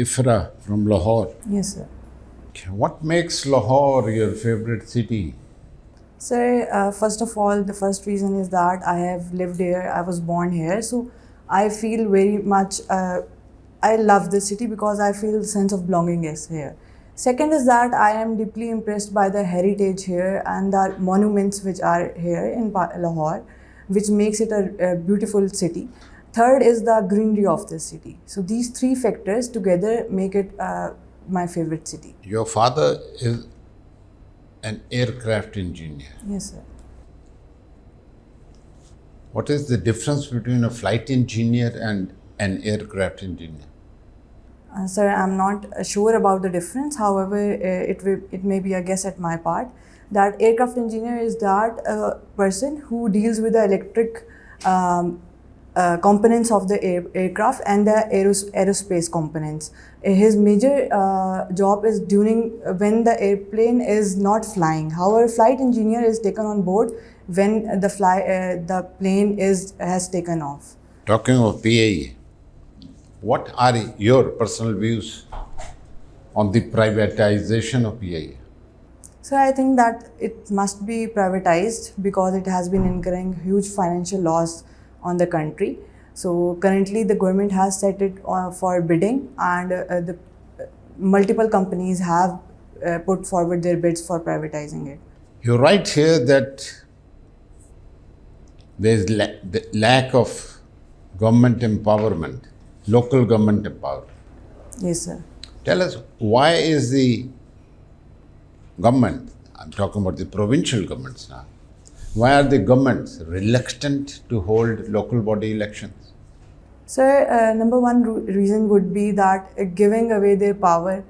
Ifra from Lahore. Yes, sir. What makes Lahore your favorite city? Sir, first of all, the first reason is that I have lived here, I was born here, so I feel very much, I love this city because I feel the sense of belonging is here. Second is that I am deeply impressed by the heritage here and the monuments which are here in Lahore, which makes it a beautiful city. Third is the greenery of this city. So these three factors together make it my favorite city. Your father is an aircraft engineer. Yes, sir. What is the difference between a flight engineer and an aircraft engineer? Sir, I'm not sure about the difference. However, it may be a guess at my part that aircraft engineer is that person who deals with the electric components of the aircraft and the aerospace components. His major job is during when the airplane is not flying. However, flight engineer is taken on board when the plane has taken off. Talking of PAE, what are your personal views on the privatization of PAE? So I think that it must be privatized because it has been incurring huge financial loss on the country. So currently the government has set it for bidding and the multiple companies have put forward their bids for privatizing it. You write here that there is the lack of government empowerment, local government empowerment. Yes, sir. Tell us, why is the government, I'm talking about the provincial governments now, why are the governments reluctant to hold local body elections? Sir, number one reason would be that giving away their power,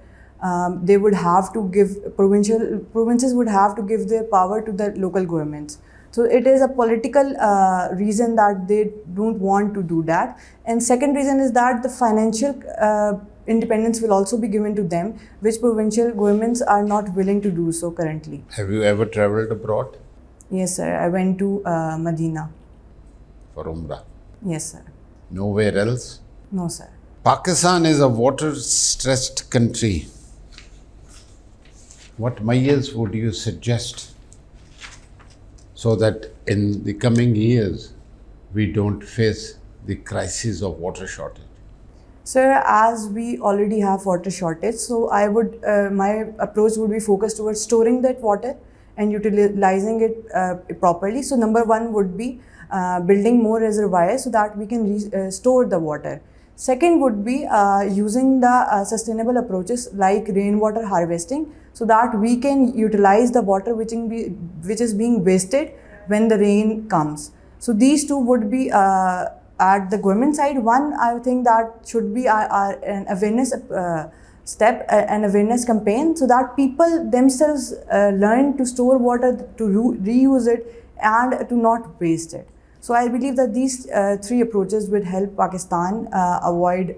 they would have to give, provinces would have to give their power to the local governments. So it is a political reason that they don't want to do that. And second reason is that the financial independence will also be given to them, which provincial governments are not willing to do so currently. Have you ever traveled abroad? Yes, sir. I went to Medina. For Umrah? Yes, sir. Nowhere else? No, sir. Pakistan is a water-stressed country. What measures would you suggest so that in the coming years we don't face the crisis of water shortage? Sir, as we already have water shortage, so I would my approach would be focused towards storing that water and utilizing it properly. So number one would be building more reservoirs so that we can store the water. Second would be using the sustainable approaches like rainwater harvesting so that we can utilize the water which is being wasted when the rain comes. So these two would be at the government side. One, I think that should be an awareness step, an awareness campaign so that people themselves learn to store water, to reuse it and to not waste it. So I believe that these three approaches would help Pakistan avoid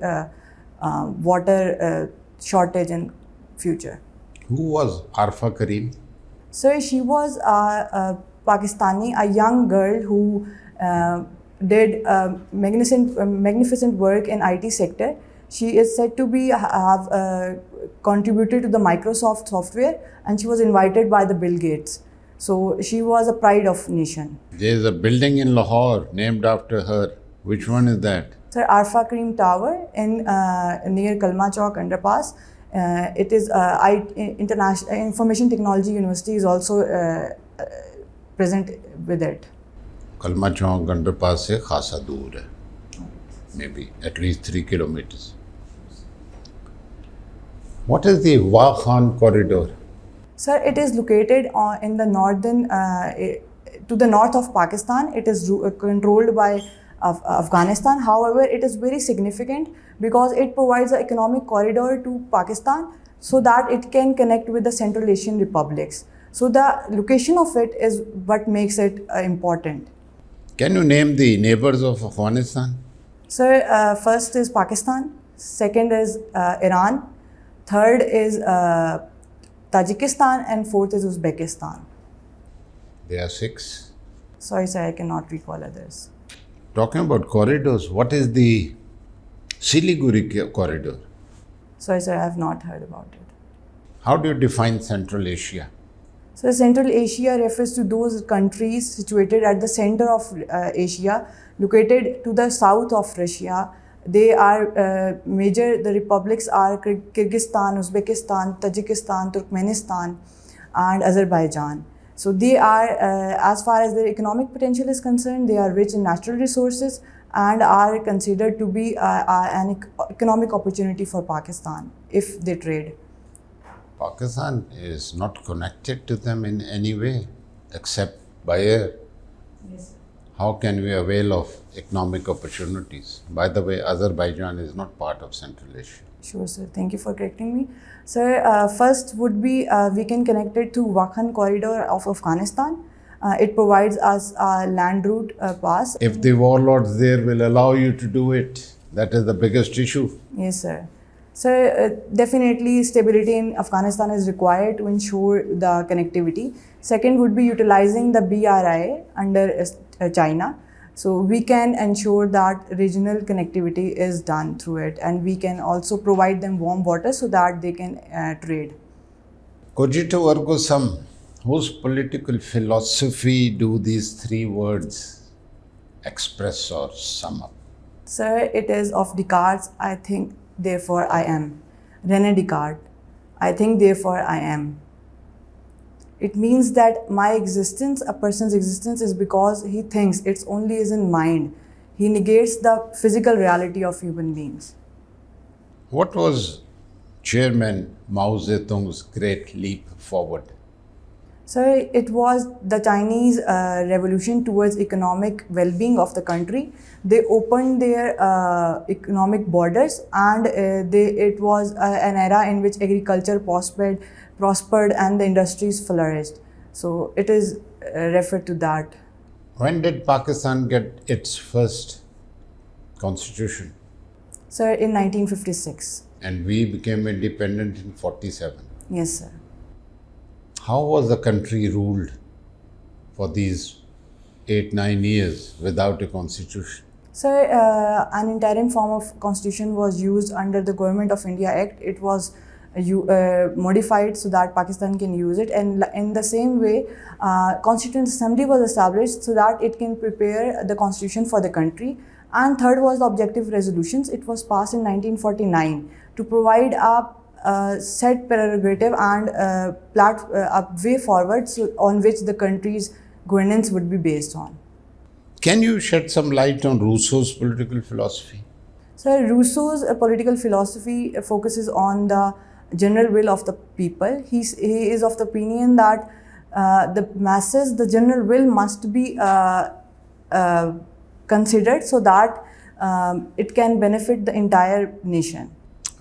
water shortage in future. Who was Arafa Karim? So she was a Pakistani, a young girl who did magnificent work in IT sector. She is said to have contributed to the Microsoft software, and she was invited by the Bill Gates. So she was a pride of nation. There is a building in Lahore named after her. Which one is that? Sir, Arafa Karim Tower in near Kalma Chowk underpass. It is International Information Technology University is also present with it. Kalma Chowk underpass se khasa dur hai. Maybe at least 3 kilometers. What is the Wagh Khan corridor? Sir, it is located in the northern, to the north of Pakistan. It is controlled by Afghanistan. However, it is very significant because it provides an economic corridor to Pakistan so that it can connect with the Central Asian republics. So the location of it is what makes it important. Can you name the neighbors of Afghanistan? Sir, first is Pakistan, second is Iran, third is Tajikistan, and fourth is Uzbekistan. There are 6. Sorry, sir, I cannot recall others. Talking about corridors, what is the Siliguri corridor? Sorry, sir, I have not heard about it. How do you define Central Asia? So Central Asia refers to those countries situated at the center of Asia, located to the south of Russia. They are the republics are Kyrgyzstan, Uzbekistan, Tajikistan, Turkmenistan, and Azerbaijan. So they are, as far as their economic potential is concerned, they are rich in natural resources and are considered to be an economic opportunity for Pakistan if they trade. Pakistan is not connected to them in any way except by air. Yes. How can we avail of economic opportunities? By the way, Azerbaijan is not part of Central Asia. Sure, sir. Thank you for correcting me. Sir, first would be we can connect it to Wakhan corridor of Afghanistan. It provides us a land route pass. If the warlords there will allow you to do it, that is the biggest issue. Yes, sir. So definitely stability in Afghanistan is required to ensure the connectivity. Second would be utilizing the BRI under China. So we can ensure that regional connectivity is done through it, and we can also provide them warm water so that they can trade. Cogito ergo sum. Whose political philosophy do these three words express or sum up? Sir, it is of Descartes, I think, therefore I am. René Descartes, I think, therefore I am. It means that my existence, a person's existence, is because he thinks. It's only is in mind. He negates the physical reality of human beings. What was Chairman Mao Zedong's great leap forward? So it was the Chinese revolution towards economic well-being of the country. They opened their economic borders, and it was an era in which agriculture prospered and the industries flourished. So it is referred to that. When did Pakistan get its first constitution? So in 1956. And we became independent in 47. Yes, sir. How was the country ruled for these 8-9 years without a constitution? So an interim form of constitution was used under the Government of India Act. It was modified so that Pakistan can use it, and in the same way Constituent Assembly was established so that it can prepare the constitution for the country. And third was the objective resolutions. It was passed in 1949 to provide a set prerogative and a way forward on which the country's governance would be based on. Can you shed some light on Rousseau's political philosophy? So Rousseau's political philosophy focuses on the general will of the people. He is of the opinion that the masses, the general will must be considered so that it can benefit the entire nation.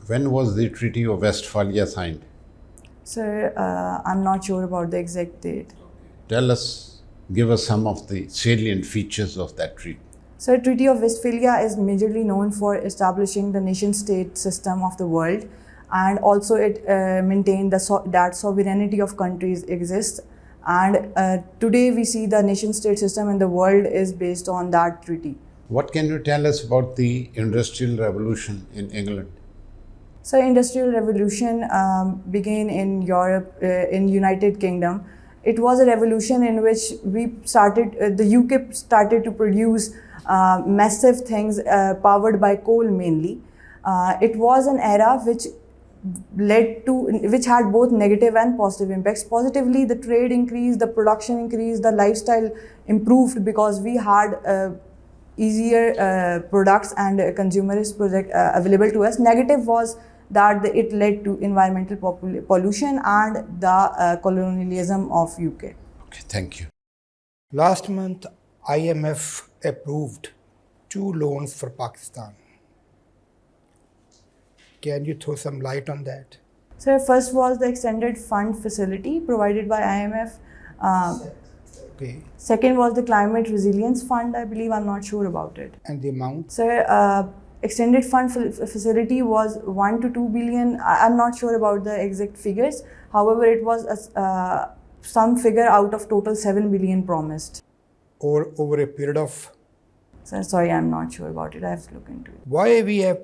When was the Treaty of Westphalia signed? Sir, I'm not sure about the exact date. Give us some of the salient features of that treaty. So, Treaty of Westphalia is majorly known for establishing the nation-state system of the world, and also it maintained that sovereignty of countries exists. And today we see the nation-state system in the world is based on that treaty. What can you tell us about the Industrial Revolution in England? So, Industrial Revolution began in Europe, in United Kingdom. It was a revolution in which the UK started to produce massive things powered by coal mainly. It was an era which had both negative and positive impacts. Positively, the trade increased, the production increased, the lifestyle improved because we had easier products and consumerist product available to us. Negative was that it led to environmental pollution and the colonialism of UK. Okay, thank you. Last month, IMF approved 2 loans for Pakistan. Can you throw some light on that? So first was the extended fund facility provided by IMF. Okay. Second was the climate resilience fund, I believe. I'm not sure about it. And the amount? So extended fund facility was 1 to 2 billion. I'm not sure about the exact figures. However, it was some figure out of total 7 billion promised. Or over a period of? So, sorry, I'm not sure about it. I have to look into it. Why we have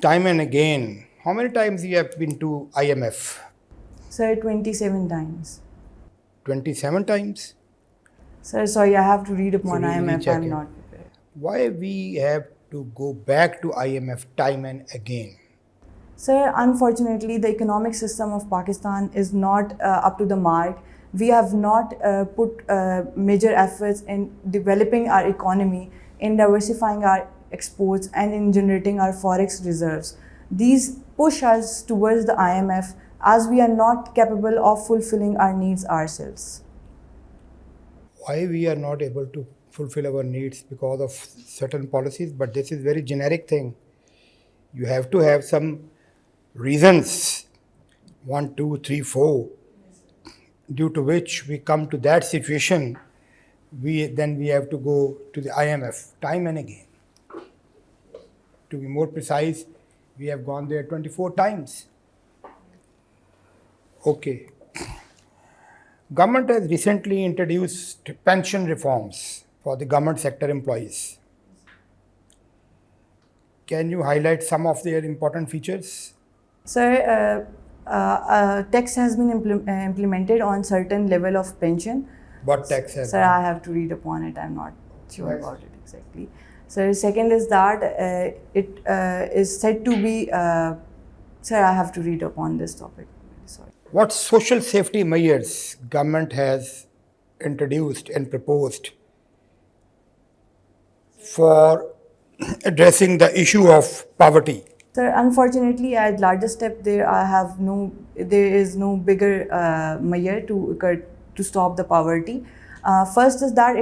time and again How many times you have been to IMF? Sir, 27 times. 27 times? Sir, sorry, I have to read upon Really IMF. check I'm it. not prepared. Why we have to go back to IMF time and again? Sir, unfortunately, the economic system of Pakistan is not up to the mark. We have not put major efforts in developing our economy, in diversifying our exports, and in generating our forex reserves. These push us towards the IMF as we are not capable of fulfilling our needs ourselves. Why we are not able to fulfill our needs because of certain policies, but this is very generic thing. You have to have some reasons, 1, 2, 3, 4, due to which we come to that situation. Then we have to go to the IMF time and again. To be more precise, we have gone there 24 times. Okay. Government has recently introduced pension reforms for the government sector employees. Can you highlight some of their important features? Sir, tax has been implemented on certain level of pension. What tax has Sir, I have to read upon it. I'm not sure about it exactly. So second is that it is said to be. Sir, I have to read upon this topic. Sorry. What social safety measures government has introduced and proposed for addressing the issue of poverty? Sir, unfortunately, at larger step, there is no bigger measure to stop the poverty. First is that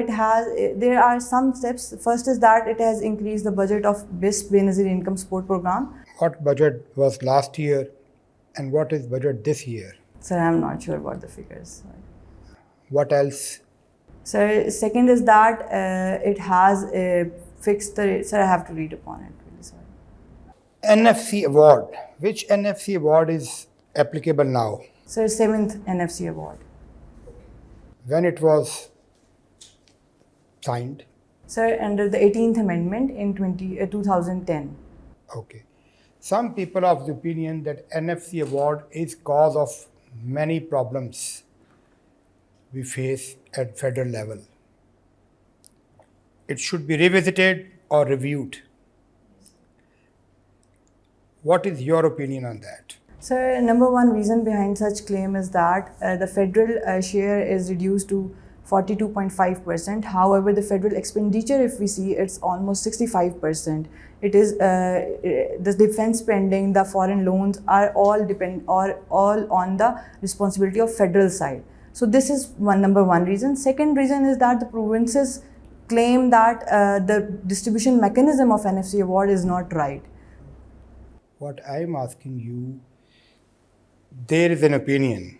there are some steps. First is that it has increased the budget of BIS Benazir Income Support Program. What budget was last year and what is budget this year? Sir, I'm not sure about the figures. Sorry. What else? Sir, second is that it has fixed the. Sir, I have to read upon it. Really sorry. NFC award. Which NFC award is applicable now? Sir, 7th NFC award. When it was signed? Sir, under the 18th Amendment in 2010. Okay. Some people are of the opinion that NFC award is cause of many problems we face at federal level. It should be revisited or reviewed. What is your opinion on that? Sir, number one reason behind such claim is that the federal share is reduced to 42.5%. However, the federal expenditure, if we see, it's almost 65%. It is the defense spending, the foreign loans are all on the responsibility of federal side. So this is number one reason. Second reason is that the provinces claim that the distribution mechanism of NFC award is not right. What I am asking you, there is an opinion.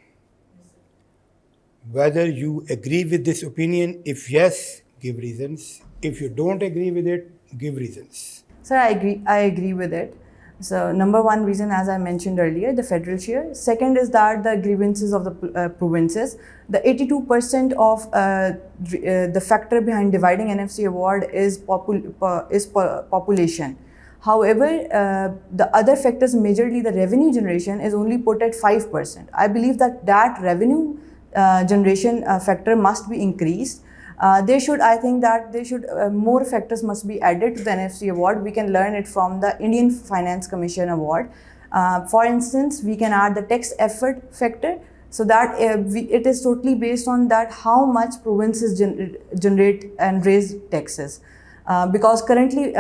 Whether you agree with this opinion, if yes, give reasons. If you don't agree with it, give reasons. Sir, I agree with it. So number one reason, as I mentioned earlier, the federal share. Second is that the grievances of the provinces. The 82% of the factor behind dividing NFC award is population. However, the other factors, majorly the revenue generation, is only put at 5%. I believe that revenue generation factor must be increased. I think that more factors must be added to the NFC award. We can learn it from the Indian Finance Commission award. For instance, we can add the tax effort factor, so that it is totally based on that how much provinces generate and raise taxes. Because currently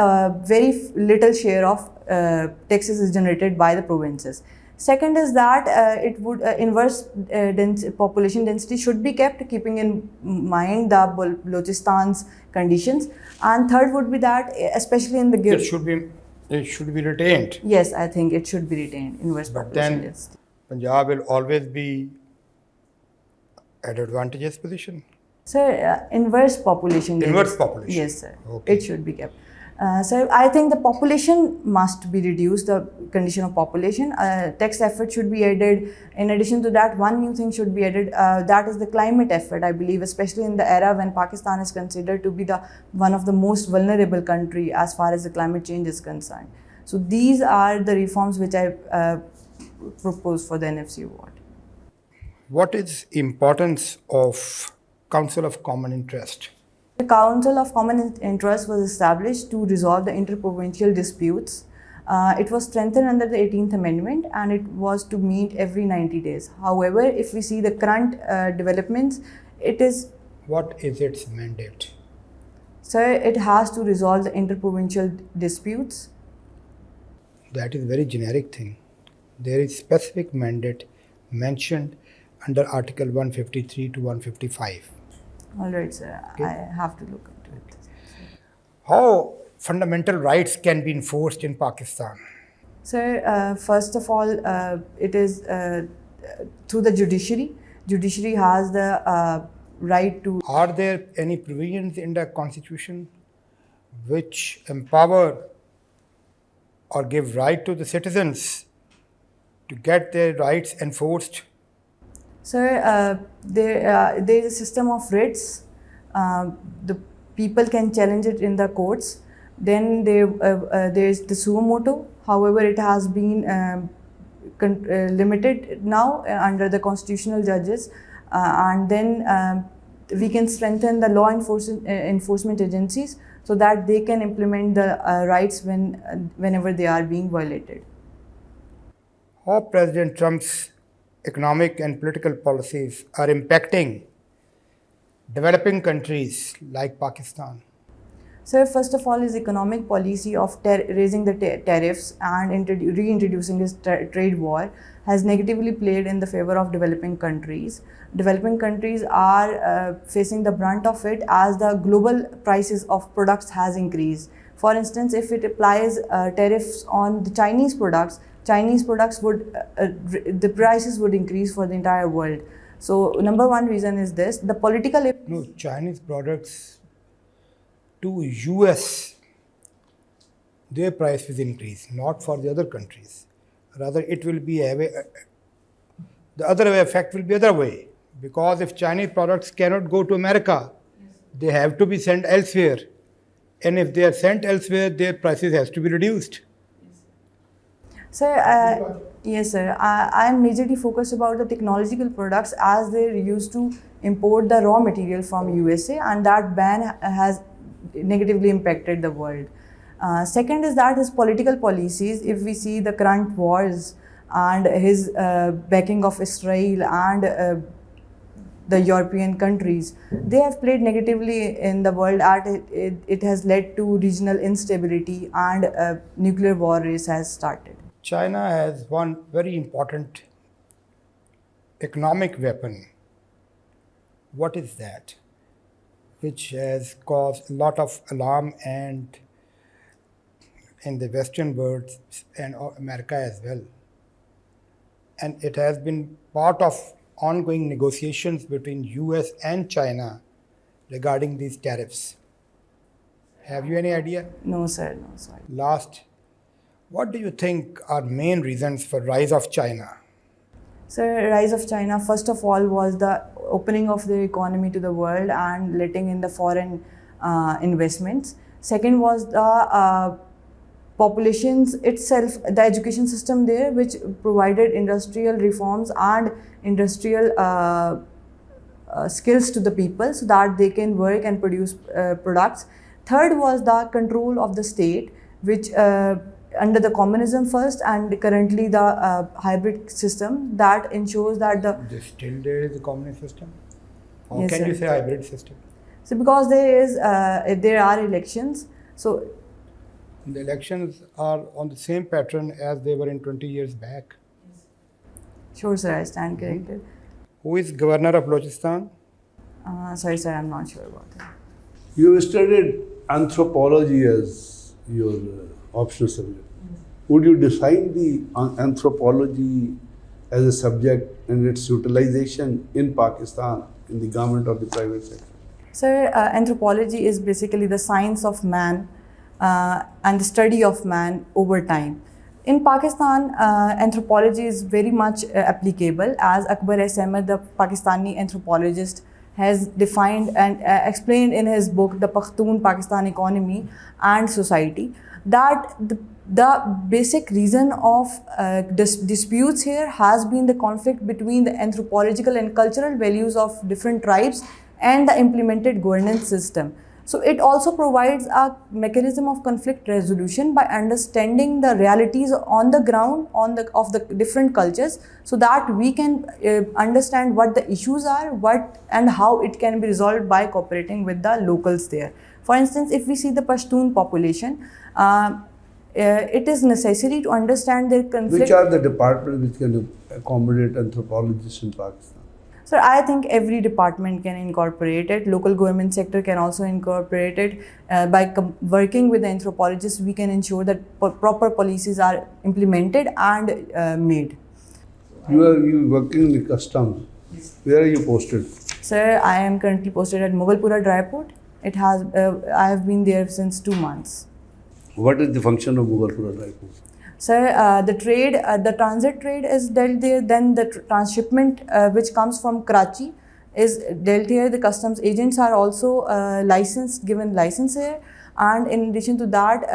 very little share of taxes is generated by the provinces. Second is that inverse population density should be kept, keeping in mind the Balochistan's conditions. And third would be that, especially in the It should be retained. Yes, I think it should be retained, inverse population density. Punjab will always be at advantageous position. Sir, inverse population density. Inverse population. Yes, sir. Okay. It should be kept. Sir, I think the population must be reduced, the condition of population. Tax effort should be added. In addition to that, one new thing should be added, that is the climate effort, I believe, especially in the era when Pakistan is considered to be one of the most vulnerable country as far as the climate change is concerned. So these are the reforms which I propose for the NFC award. What is importance of Council of Common Interest? The Council of Common Interest was established to resolve the interprovincial disputes. It was strengthened under the 18th Amendment and it was to meet every 90 days. However, if we see the current developments, it is. What is its mandate? So it has to resolve the interprovincial disputes. That is very generic thing. There is specific mandate mentioned under Article 153 to 155. All right, sir. Okay. I have to look into it. How fundamental rights can be enforced in Pakistan? Sir, first of all, it is through the judiciary. Judiciary has the right to. Are there any provisions in the constitution which empower or give right to the citizens to get their rights enforced? Sir, there is a system of writs. The people can challenge it in the courts. Then there is the suo motu. However, it has been limited now under the constitutional judges. And then we can strengthen the law enforcement agencies so that they can implement the rights whenever they are being violated. How President Trump's economic and political policies are impacting developing countries like Pakistan? Sir, first of all, his economic policy of raising the tariffs and reintroducing his trade war has negatively played in the favor of developing countries. Developing countries are facing the brunt of it as the global prices of products has increased. For instance, if it applies tariffs on the Chinese products would the prices would increase for the entire world. So number one reason is this: the political. No, Chinese products to US, their price will increase, not for the other countries. Rather, it will be the other way effect will be other way, because if Chinese products cannot go to America, they have to be sent elsewhere, and if they are sent elsewhere, their prices has to be reduced. Sir, yes, sir. I am majorly focused about the technological products as they used to import the raw material from USA, and that ban has negatively impacted the world. Second is that his political policies, if we see the current wars and his backing of Israel and the European countries, they have played negatively in the world. It has led to regional instability and a nuclear war race has started. China has one very important economic weapon. What is that? Which has caused a lot of alarm and in the Western world and America as well. And it has been part of ongoing negotiations between US and China regarding these tariffs. Have you any idea? No, sir. No, sorry. Last, what do you think are main reasons for rise of China? So, rise of China, first of all, was the opening of the economy to the world and letting in the foreign investments. Second was the populations itself, the education system there, which provided industrial reforms and industrial skills to the people so that they can work and produce products. Third was the control of the state, which under the communism first and currently the hybrid system that ensures that the. Still there is a communist system? How Yes, can sir. you say hybrid system? So because there are elections, so The elections are on the same pattern as they were in 20 years back. sure, sir, I stand corrected. Who is governor of Balochistan? Sorry, sir, I'm not sure about that. You have studied anthropology as your optional subject. Would you define the anthropology as a subject and its utilization in Pakistan, in the government or the private sector? Sir, anthropology is basically the science of man and the study of man over time. In Pakistan, anthropology is very much applicable, as Akbar S. Ahmed, the Pakistani anthropologist, has defined and explained in his book, The Pakhtun Pakistan Economy and Society, that the basic reason of disputes here has been the conflict between the anthropological and cultural values of different tribes and the implemented governance system. So it also provides a mechanism of conflict resolution by understanding the realities on the ground of the different cultures, so that we can understand what the issues are, what and how it can be resolved by cooperating with the locals there. For instance, if we see the Pashtun population, it is necessary to understand their conflict. Which are the departments which can accommodate anthropologists in Pakistan? So I think every department can incorporate it. Local government sector can also incorporate it. By working with the anthropologists, we can ensure that proper policies are implemented and made. You are working in the customs. Where are you posted? Sir, I am currently posted at Mughalpura Dry Port. I have been there since 2 months. What is the function of Mughalpura Dry Port? Sir, the transit trade is dealt there. Then the transshipment, which comes from Karachi, is dealt here. The customs agents are also given license here. And in addition to that,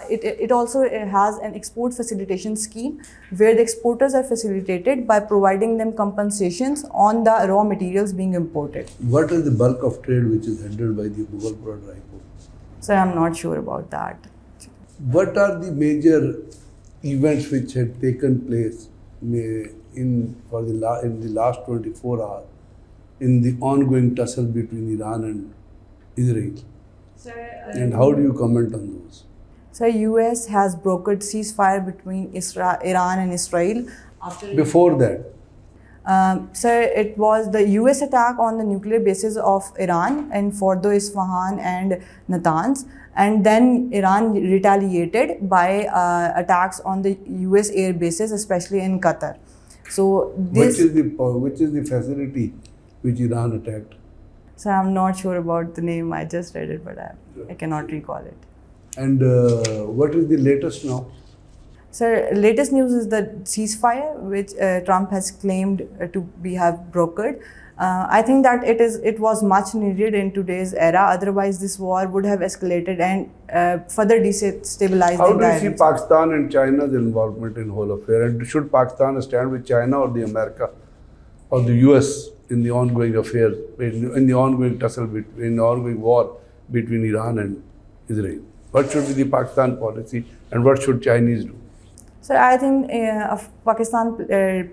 it also has an export facilitation scheme where the exporters are facilitated by providing them compensations on the raw materials being imported. What is the bulk of trade which is handled by the Mughalpura Dry Port? Sir, I'm not sure about that. What are the major events which had taken place in the last 24 hours in the ongoing tussle between Iran and Israel? Sir, And how do you comment on those? So US has brokered ceasefire between Iran and Israel after. Before that, Sir, it was the US attack on the nuclear bases of Iran in Fordo, Isfahan and Natanz, and then Iran retaliated by attacks on the US air bases, especially in Qatar. So this. which is the facility which Iran attacked? So I'm not sure about the name. I just read it, but I cannot recall it. And what is the latest now? Sir, latest news is the ceasefire, which Trump has claimed to have brokered. I think that it was much needed in today's era. Otherwise, this war would have escalated and further destabilized How the do you entire see region. Pakistan and China's involvement in whole affair? And should Pakistan stand with China or the America or the US in the ongoing affairs, in the ongoing tussle, in the ongoing war between Iran and Israel? What should be the Pakistan policy and what should Chinese do? So I think Pakistan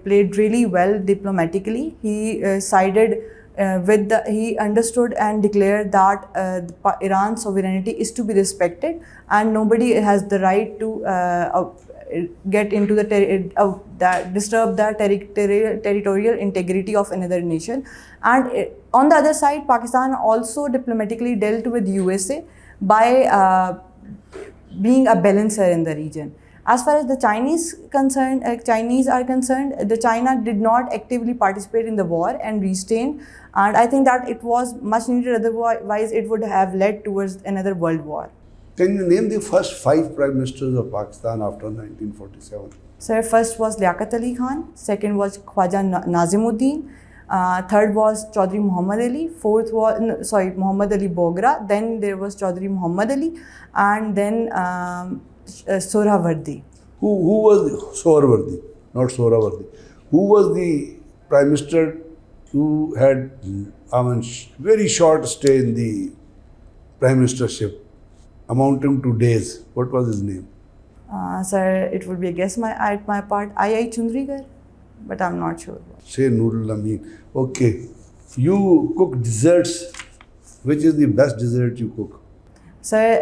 played really well diplomatically. He sided he understood and declared that Iran's sovereignty is to be respected, and nobody has the right to get into disturb the territorial integrity of another nation. And on the other side, Pakistan also diplomatically dealt with USA by being a balancer in the region. As far as the Chinese are concerned, the China did not actively participate in the war and restrained, and I think that it was much needed. Otherwise, it would have led towards another world war. Can you name the first 5 prime ministers of Pakistan after 1947? Sir, first was Liaquat Ali Khan, second was Khwaja Nazimuddin, third was Chaudhry Muhammad Ali, fourth was Muhammad Ali Bogra, then there was Chaudhry Muhammad Ali, and then Sohrawardi. Who was Sohrawardi? Not Sohrawardi. Who was the prime minister who had very short stay in the prime ministership, amounting to days? What was his name? Sir, it would be a guess at my part, I. Chundrigar, but I'm not sure. Say Nurul Amin. Okay. You cook desserts. Which is the best dessert you cook? Sir,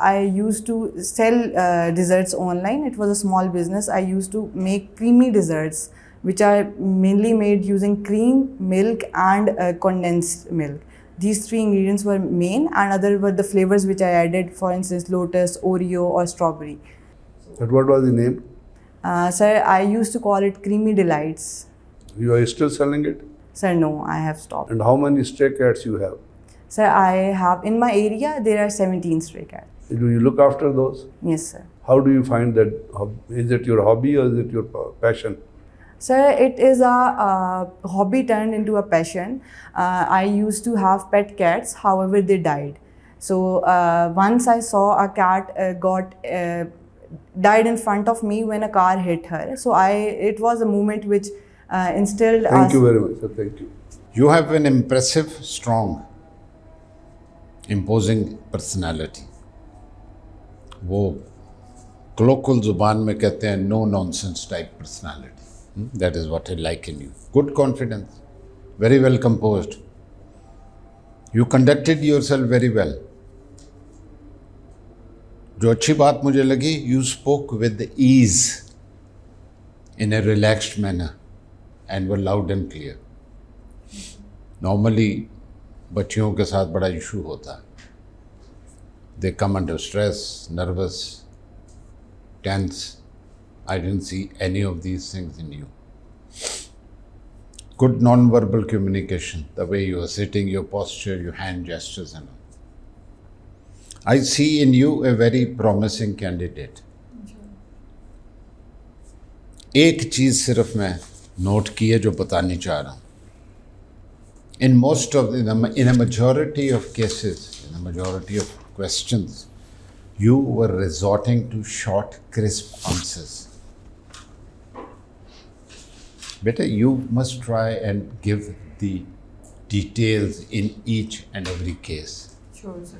I used to sell desserts online. It was a small business. I used to make creamy desserts, which are mainly made using cream, milk, and condensed milk. These 3 ingredients were main, and other were the flavors which I added, for instance, lotus, Oreo, or strawberry. But what was the name? Sir, I used to call it Creamy Delights. You are still selling it? Sir, no, I have stopped. And how many stray cats you have? Sir, I have, in my area, there are 17 stray cats. Do you look after those? Yes, sir. How do you find that? Is it your hobby or is it your passion? Sir, it is a hobby turned into a passion. I used to have pet cats, however, they died. So once I saw a cat died in front of me when a car hit her. So it was a moment which instilled Thank us. you very much, sir. Thank you. You have an impressive, strong, imposing personality. वो colloquial जुबान में कहते हैं no nonsense type personality. That is what I like in you. Good confidence, very well composed. You conducted yourself very well. जो अच्छी बात मुझे लगी, you spoke with ease in a relaxed manner and were loud and clear. Normally बच्चियों के साथ बड़ा issue होता है. They come under stress, nervous, tense. I didn't see any of these things in you. Good non-verbal communication, the way you are sitting, your posture, your hand gestures and all. I see in you a very promising candidate. एक चीज सिर्फ मैं note की है जो बतानी चाह रहा हूँ. In a majority of cases, in a majority of questions, you were resorting to short, crisp answers. Beta, you must try and give the details in each and every case. Sure, sir.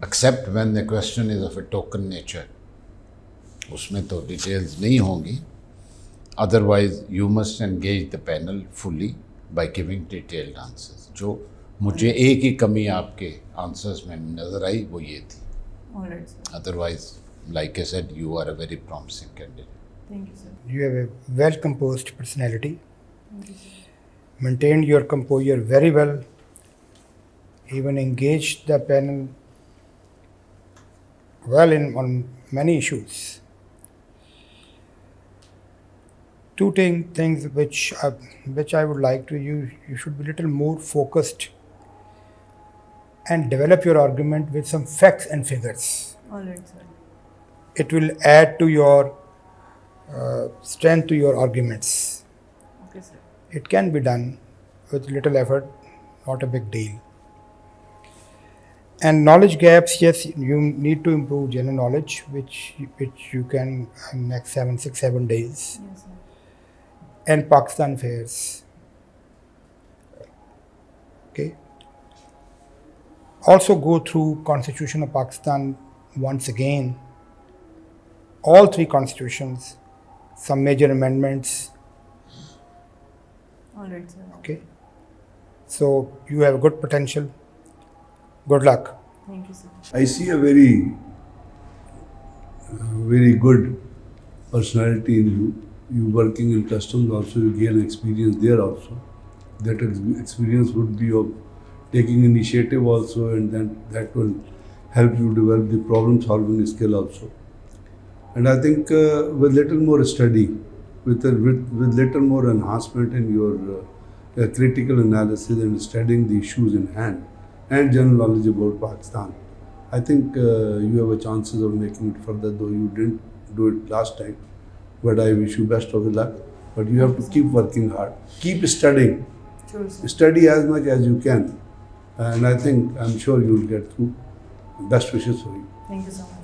Except when the question is of a token nature. उसमें तो details नहीं होंगी. Otherwise, you must engage the panel fully by giving detailed answers. जो मुझे एक ही कमी आपके answers में नजर आई वो ये थी. All right, sir. Otherwise, like I said, you are a very promising candidate. Thank you, sir. You have a well composed personality, Thank you, sir. maintained your composure very well, even engaged the panel well on many issues. Two things which I would like to you should be a little more focused and develop your argument with some facts and figures. All right, sir. It will add to your strength to your arguments. Okay, sir. It can be done with little effort, not a big deal. And knowledge gaps, yes, you need to improve general knowledge, which you can in next 6, 7 days. Yes, sir. And Pakistan affairs. Okay. Also go through Constitution of Pakistan once again. All 3 constitutions, some major amendments. All right, sir. Okay. So you have good potential. Good luck. Thank you, sir. I see a very good personality in you. You working in customs also, you gain experience there also. That experience would be of taking initiative also, and then that will help you develop the problem solving skill also. And I think with little more study, with little more enhancement in your critical analysis and studying the issues in hand and general knowledge about Pakistan, I think you have a chances of making it further, though you didn't do it last time. But I wish you best of luck. But you have to keep working hard. Keep studying. Sure, sir. Study as much as you can. And I'm sure you'll get through. Best wishes for you. Thank you so much.